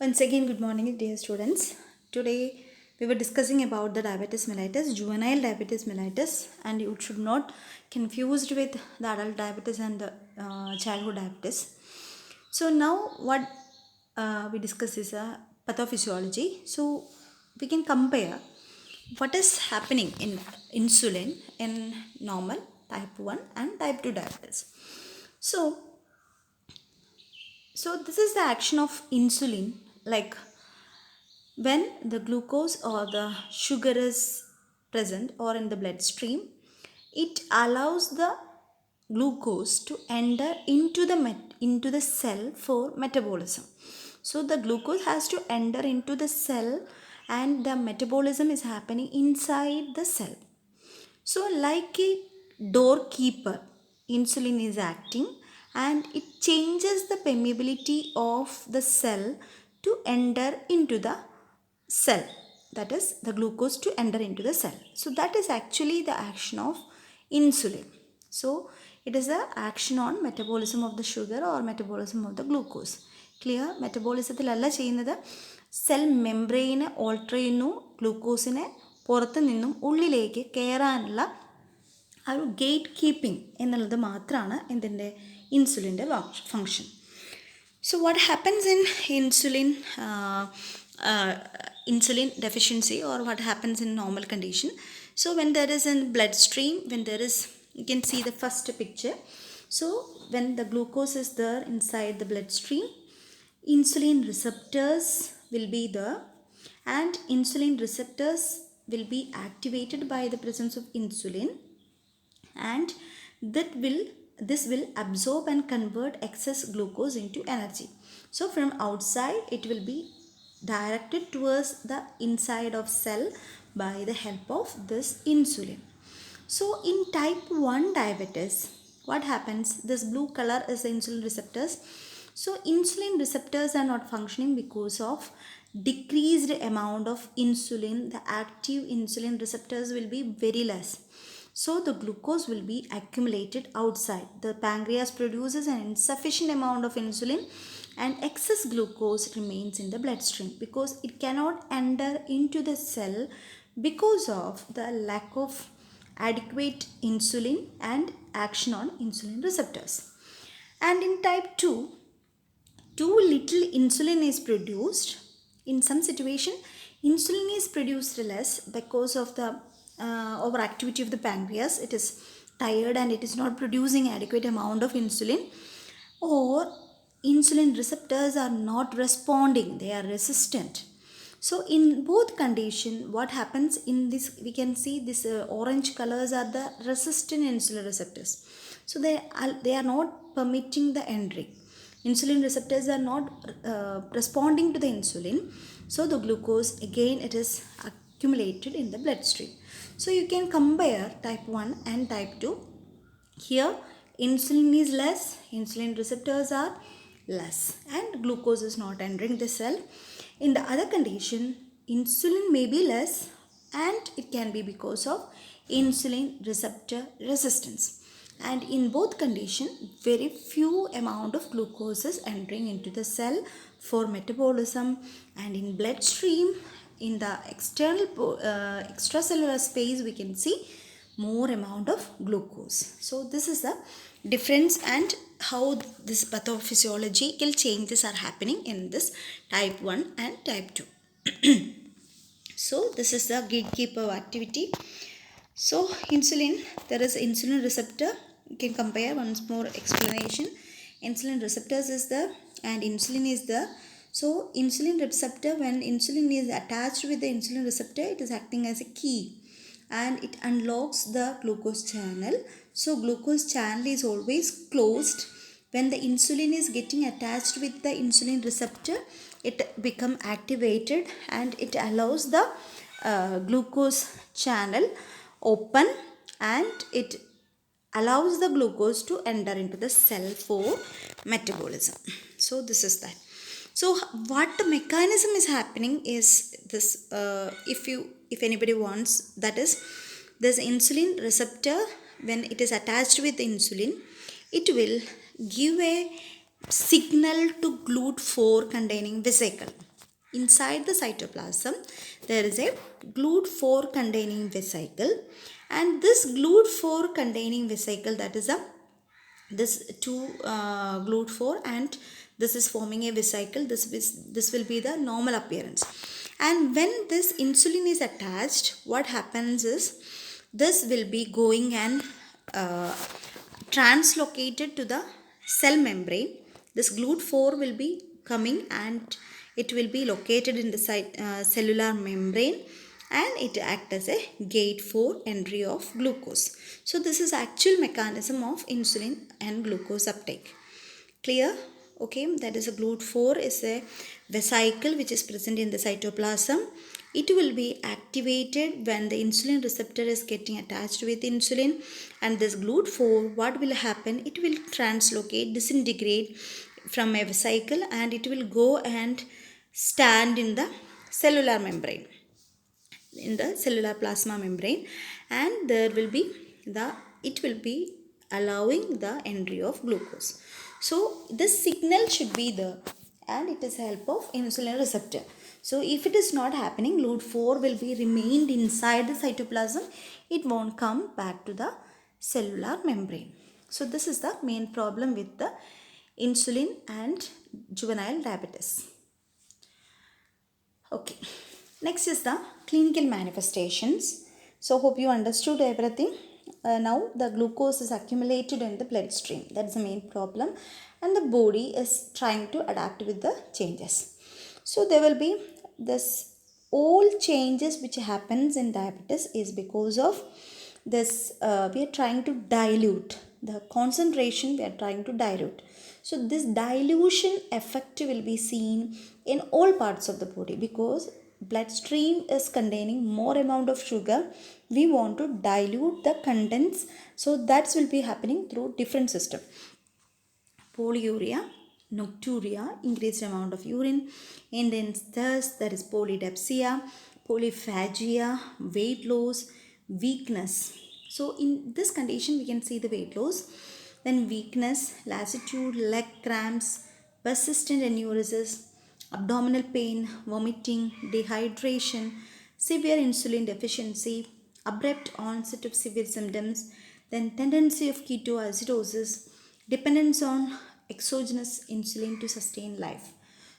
Once again, good morning, dear students. Today we were discussing about the diabetes mellitus, juvenile diabetes mellitus, and you should not confused with the adult diabetes and the childhood diabetes. So now what we discuss is pathophysiology. So we can compare what is happening in insulin in normal type 1 and type 2 diabetes. So this is the action of insulin, like when the glucose or the sugar is present or in the bloodstream, it allows the glucose to enter into the cell for metabolism. So the glucose has to enter into the cell and the metabolism is happening inside the cell. So, like a doorkeeper, insulin is acting and it changes the permeability of the cell to enter into the cell. That is, the glucose to enter into the cell. So, that is actually the action of insulin. So, it is the action on metabolism of the sugar or metabolism of the glucose. Clear? മെറ്റബോളിസത്തിലല്ല ചെയ്യുന്നത്, cell മെംബ്രെയിനെ alter ചെയ്യുന്നു, ഗ്ലൂക്കോസിനെ പുറത്ത് നിന്നും ഉള്ളിലേക്ക് കയറാനുള്ള ആ ഒരു gate keeping എന്നുള്ളത് മാത്രമാണ് എന്തിൻ്റെ ഇൻസുലിൻ്റെ function. So what happens in insulin deficiency, or what happens in normal condition? So when there is in bloodstream, when there is, you can see the first picture. So when the glucose is there inside the bloodstream, insulin receptors will be there, and insulin receptors will be activated by the presence of insulin, and this will absorb and convert excess glucose into energy. So from outside it will be directed towards the inside of cell by the help of this insulin. So in type 1 diabetes, what happens? This blue color is the insulin receptors. So insulin receptors are not functioning because of decreased amount of insulin. The active insulin receptors will be very less. So the glucose will be accumulated outside. The pancreas produces an insufficient amount of insulin and excess glucose remains in the bloodstream because it cannot enter into the cell because of the lack of adequate insulin and action on insulin receptors. And in type 2, too little insulin is produced. In some situation, insulin is produced less because of the overactivity of the pancreas. It is tired and it is not producing adequate amount of insulin, or insulin receptors are not responding, they are resistant. So in both condition, what happens in this, we can see this orange colors are the resistant insulin receptors. So they are not permitting the entry. Insulin receptors are not responding to the insulin. So the glucose again it is accumulated in the bloodstream. So you can compare type 1 and type 2. Here insulin is less, insulin receptors are less, and glucose is not entering the cell. In the other condition, insulin may be less and it can be because of insulin receptor resistance. And in both condition, very few amount of glucose is entering into the cell for metabolism, and in bloodstream, in the extracellular space, we can see more amount of glucose. So this is the difference and how this pathophysiological changes are happening in this type 1 and type 2. So this is the gatekeeper activity. So insulin, there is insulin receptor. You can compare once more explanation. Insulin receptors is there and insulin is there. So insulin receptor, when insulin is attached with the insulin receptor, it is acting as a key and it unlocks the glucose channel. So glucose channel is always closed. When the insulin is getting attached with the insulin receptor, it become activated and it allows the glucose channel open and it allows the glucose to enter into the cell for metabolism. So this is that. So what the mechanism is happening is this, if anybody wants, that is this insulin receptor, when it is attached with the insulin, it will give a signal to GLUT4 containing vesicle. inside the cytoplasm there is a GLUT4 containing vesicle, and this GLUT4 containing vesicle, that is a this two GLUT4 and this is forming a vesicle. This will be the normal appearance. And when this insulin is attached, what happens is this will be going and translocated to the cell membrane. This GLUT4 will be coming and it will be located in the cellular membrane, and it acts as a gate for entry of glucose. So this is actual mechanism of insulin and glucose uptake. Clear? Okay, that is a GLUT4 is a vesicle which is present in the cytoplasm. It will be activated when the insulin receptor is getting attached with insulin, and this GLUT4, what will happen? It will translocate, disintegrate from a vesicle, and it will go and stand in the cellular membrane, in the cellular plasma membrane, and there will be it will be allowing the entry of glucose. So this signal should be there, and it is help of insulin receptor. So if it is not happening, GLUT4 will be remained inside the cytoplasm. It won't come back to the cellular membrane. So this is the main problem with the insulin and juvenile diabetes. Okay, next is the clinical manifestations. So hope you understood everything. Now the glucose is accumulated in the bloodstream. That's the main problem, and the body is trying to adapt with the changes. So there will be this all changes which happens in diabetes is because of this. We are trying to dilute the concentration. We are trying to dilute. So this dilution effect will be seen in all parts of the body, because bloodstream is containing more amount of sugar. We want to dilute the contents, so that will be happening through different system. Polyuria, nocturia, increased amount of urine, and then thirst, that is polydipsia, polyphagia, weight loss, weakness. So in this condition we can see the weight loss, then weakness, lassitude, leg cramps, persistent enuresis, abdominal pain, vomiting, dehydration, severe insulin deficiency, abrupt onset of severe symptoms, then tendency of ketoacidosis, dependence on exogenous insulin to sustain life.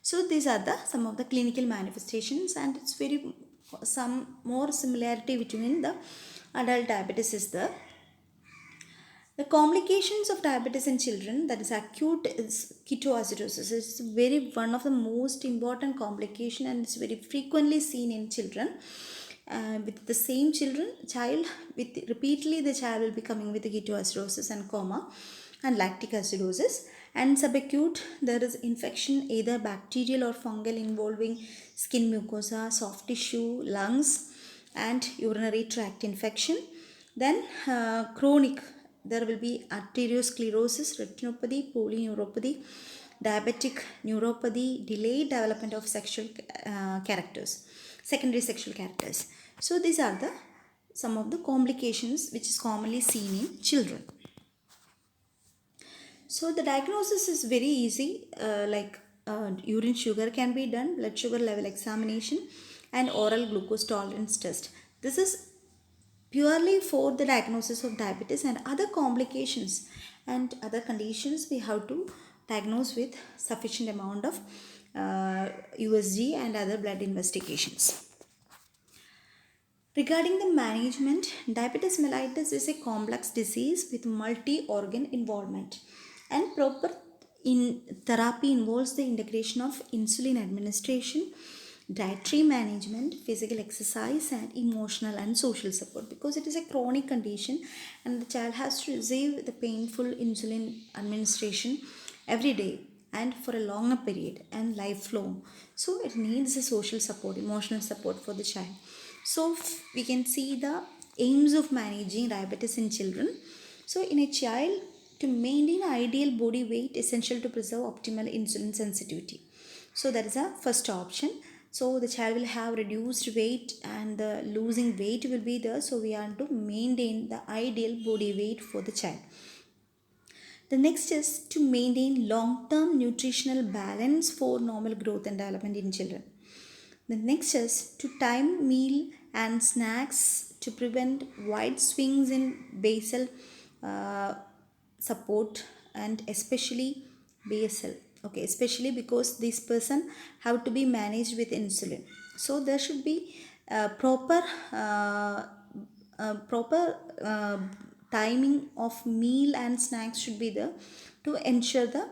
So these are the some of the clinical manifestations, and it's very some more similarity between the adult diabetes is there. The complications of diabetes in children, that is acute ketoacidosis, is very one of the most important complication, and it's very frequently seen in children. With the same child with repeatedly the child will be coming with the ketoacidosis and coma and lactic acidosis. And subacute, there is infection either bacterial or fungal involving skin mucosa, soft tissue, lungs, and urinary tract infection. Then chronic, there will be arteriosclerosis, retinopathy, polyneuropathy, diabetic neuropathy, delayed development of sexual characters, secondary sexual characters. So these are the some of the complications which is commonly seen in children. So the diagnosis is very easy, urine sugar can be done, blood sugar level examination, and oral glucose tolerance test. This is purely for the diagnosis of diabetes, and other complications and other conditions we have to diagnose with sufficient amount of USG and other blood investigations. Regarding the management, diabetes mellitus is a complex disease with multi-organ involvement, and proper therapy involves the integration of insulin administration, dietary management, physical exercise, and emotional and social support, because it is a chronic condition and the child has to receive the painful insulin administration every day and for a longer period and lifelong. So it needs a social support, emotional support for the child. So we can see the aims of managing diabetes in children. So in a child, to maintain ideal body weight, essential to preserve optimal insulin sensitivity. So that is a first option. So the child will have reduced weight and the losing weight will be there. So we are to maintain the ideal body weight for the child. The next is to maintain long-term nutritional balance for normal growth and development in children. The next is to time meal and snacks to prevent wide swings in basal uh, support, and especially basal. Okay, especially because this person have to be managed with insulin. So there should be uh, proper timing of meal and snacks should be there to ensure the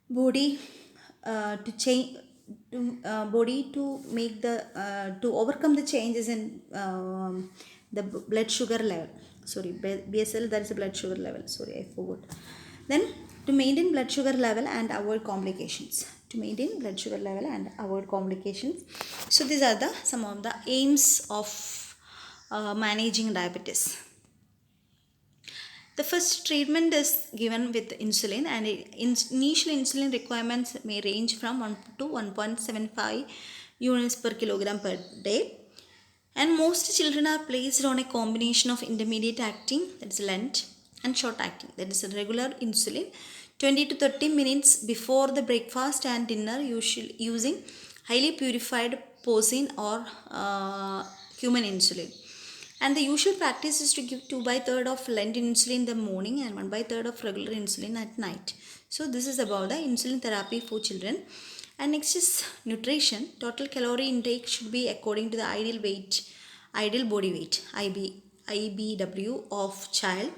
body to change to body to make the to overcome the changes in the blood sugar level. Sorry, BSL, that is a blood sugar level. Sorry, I forgot. Then to maintain blood sugar level and avoid complications. To maintain blood sugar level and avoid complications. So these are the some of the aims of managing diabetes. The first treatment is given with insulin, and initial insulin requirements may range from 1 to 1.75 units per kilogram per day. And most children are placed on a combination of intermediate acting, that is LENT, and short acting, that is regular insulin, 20 to 30 minutes before the breakfast and dinner, usually using highly purified porcine or human insulin. And the usual practice is to give 2 by 3rd of Lent insulin in the morning and 1 by 3rd of regular insulin at night. So this is about the insulin therapy for children. And next is nutrition. Total calorie intake should be according to the ideal body weight, IBW of child.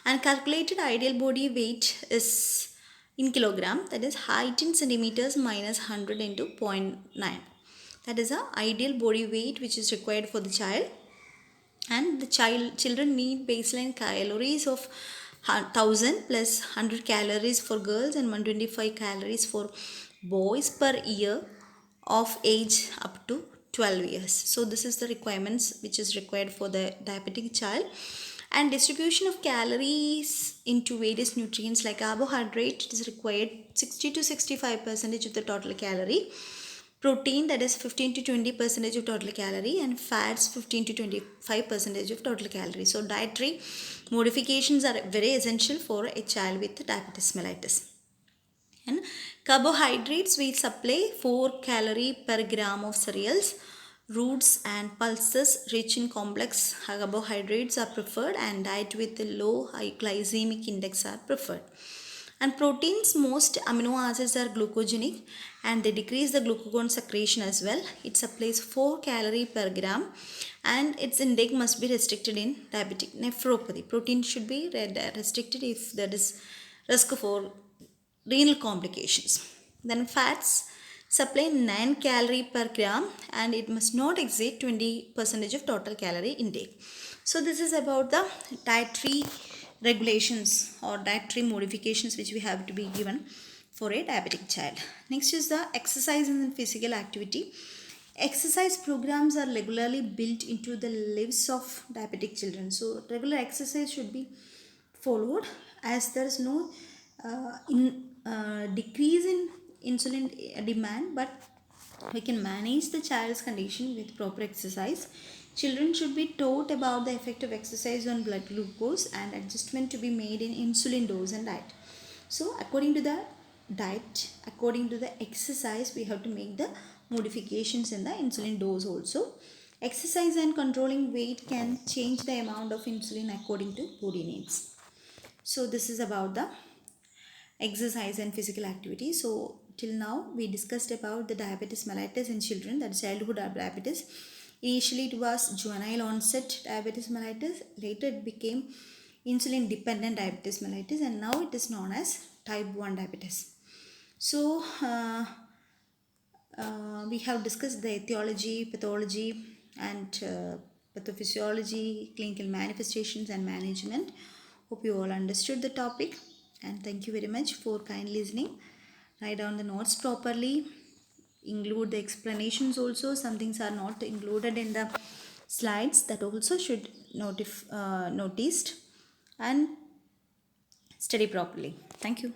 And calculated ideal body weight is in kilogram, that is height in centimeters minus 100 into 0.9. That is the ideal body weight which is required for the child. And the children need baseline calories of 1000 plus 100 calories for girls and 125 calories for boys per year of age up to 12 years. So this is the requirements which is required for the diabetic child. And distribution of calories into various nutrients like carbohydrate is required 60 to 65 percentage of the total calorie, protein, that is 15 to 20 percentage of total calorie, and fats 15 to 25 percentage of total calorie. So dietary modifications are very essential for a child with diabetes mellitus. And carbohydrates, we supply 4 calorie per gram of cereals, roots and pulses rich in complex carbohydrates are preferred, and diet with a low glycemic index are preferred. And proteins, most amino acids are glucogenic and they decrease the glucagon secretion as well. It supplies 4 calorie per gram and its intake must be restricted in diabetic nephropathy. Protein should be restricted if there is risk for renal complications. Then fats supply 9 calorie per gram and it must not exceed 20% of total calorie intake. So this is about the dietary regulations or dietary modifications which we have to be given for a diabetic child. Next is the exercise and physical activity. Exercise programs are regularly built into the lives of diabetic children. So regular exercise should be followed as there is no decrease in insulin demand, but we can manage the child's condition with proper exercise. Children should be taught about the effect of exercise on blood glucose and adjustment to be made in insulin dose and diet. So according to the diet, according to the exercise, we have to make the modifications in the insulin dose also. Exercise and controlling weight can change the amount of insulin according to body needs. So this is about the exercise and physical activity. So till now we discussed about the diabetes mellitus in children, that is childhood diabetes. Initially it was juvenile onset diabetes mellitus, later it became insulin dependent diabetes mellitus, and now it is known as type 1 diabetes. So we have discussed the etiology, pathology and pathophysiology, clinical manifestations and management. Hope you all understood the topic, and thank you very much for kind listening. Write down the notes properly, include the explanations also. Some things are not included in the slides, that also should noticed, and study properly. Thank you.